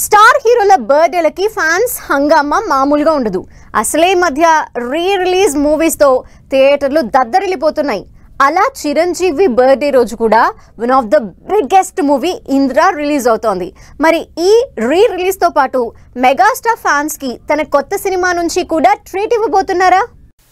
Star హీరోల బర్త్డేలకి fans హంగామా మామూలుగా ఉండదు. అసలే మధ్య రిలీజ్ మూవీస్ తో థియేటర్లు దద్దరిల్లిపోతున్నాయి. అలా చిరంజీవి బర్త్డే రోజు కూడా one of the biggest movie Indra release అవుతోంది. మరి ఈ రిలీజ్ తో పాటు మెగాస్టార్ ఫ్యాన్స్ కి తన కొత్త సినిమా నుంచి కూడా ట్రీట్ ఇవ్వబోతున్నారా?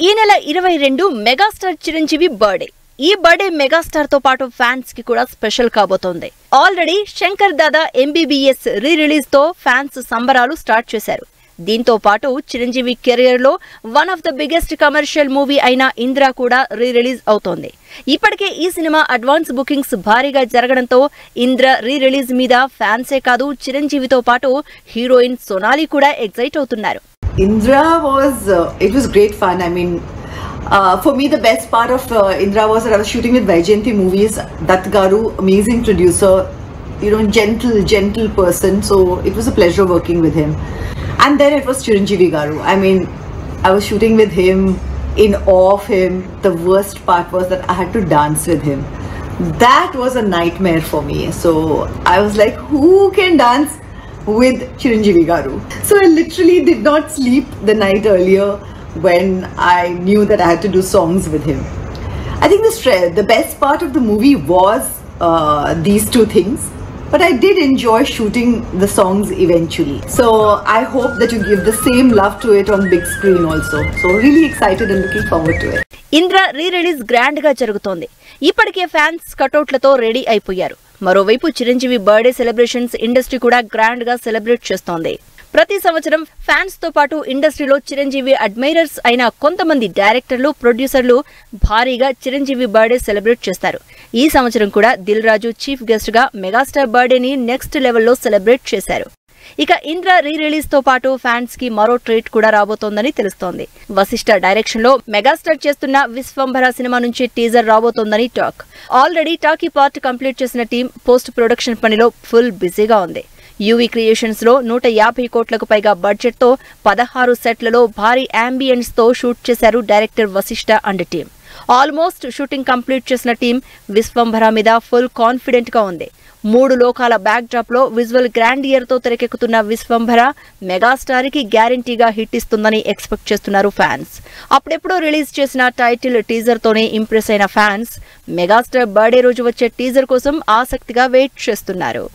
ఈ నెల 22 మెగాస్టార్ చిరంజీవి బర్త్డే. ఈ బర్త్డే మెగాస్టార్ తో పాటు ఫ్యాన్స్ కి కూడా స్పెషల్ కాబోతోంది. Already Shankar Dada MBBS release తో ఫ్యాన్స్ సంబరాలు స్టార్ట్ చేశారు. దీంతో పాటు చిరంజీవి కెరియర్ లో one of the biggest commercial movie అయిన ఇంద్ర కూడా రిలీజ్ అవుతోంది. ఇప్పటికే ఈ సినిమా అడ్వాన్స్ బుకింగ్స్ భారీగా జరగడంతో ఇంద్ర రిలీజ్ మీద ఫ్యాన్సే కాదు చిరంజీవితో పాటు హీరోయిన్ సోనాలి కూడా ఎక్సైట్ అవుతున్నారు. Indra was great fun. I mean, for me the best part of Indra was that I was shooting with Vaijayanti Movies. Dutt Garu, amazing producer, gentle person. So it was a pleasure working with him. And then it was Chiranjeevi Garu. I mean, I was shooting with him, in awe of him. The worst part was that I had to dance with him. That was a nightmare for me. So I was like, who can dance with Chiranjeevi Garu? So I literally did not sleep the night earlier when I knew that I had to do songs with him. I think the best part of the movie was these two things, but I did enjoy shooting the songs eventually. So I hope that you give the same love to it on big screen also. So really excited and looking forward to it. Indra release grand గా జరుగుతోంది. ఇప్పటికే fans కటౌట్లతో ready అయిపోయారు. మరోవైపు Chiranjeevi birthday celebrations industry కూడా grand గా celebrate చేస్తోంది. ప్రతి సంవత్సరం ఫ్యాన్స్ తో పాటు ఇండస్ట్రీలో చిరంజీవి అడ్మైరర్స్ అయిన కొంతమంది డైరెక్టర్లు, ప్రొడ్యూసర్లు భారీగా చిరంజీవి బర్త్డే సెలబ్రేట్ చేస్తారు. ఈ సంవత్సరం కూడా దిల్ రాజు చీఫ్ గెస్ట్ గా మెగాస్టార్ బర్త్డేని నెక్స్ట్ లెవెల్లో సెలబ్రేట్ చేశారు. ఇక ఇంద్ర రిలీజ్ తో పాటు ఫ్యాన్స్ కి మరో ట్రీట్ కూడా రాబోతోందని తెలుస్తోంది. వశిష్ఠ డైరెక్షన్ లో మెగాస్టార్ చేస్తున్న విశ్వంభర సినిమా నుంచి టీజర్ రాబోతోందని talk. Already talkie part complete చేసిన టీం పోస్ట్ ప్రొడక్షన్ పనిలో ఫుల్ బిజీగా ఉంది. యూవీ క్రియేషన్స్ లో 150 కోట్లకు పైగా బడ్జెట్ తో 16 సెట్లలో భారీ అంబియన్స్ తో షూట్ చేశారు director Vashishta and team. Almost shooting complete చేసిన టీం విశ్వంభర మీద ఫుల్ కాన్ఫిడెంట్ గా ఉంది. 3 లోకాల బ్యాక్ డ్రాప్ లో విజువల్ గ్రాండియర్ తో తెరకెక్కుతున్న విశ్వంభర మెగాస్టార్ కి గ్యారంటీగా హిట్ ఇస్తుందని ఎక్స్పెక్ట్ చేస్తున్నారు ఫ్యాన్స్. అప్పుడెప్పుడో రిలీజ్ చేసిన టైటిల్ టీజర్ తోనే ఇంప్రెస్ అయిన ఫ్యాన్స్ మెగాస్టార్ బర్త్డే రోజు వచ్చే టీజర్ కోసం ఆసక్తిగా వెయిట్ చేస్తున్నారు.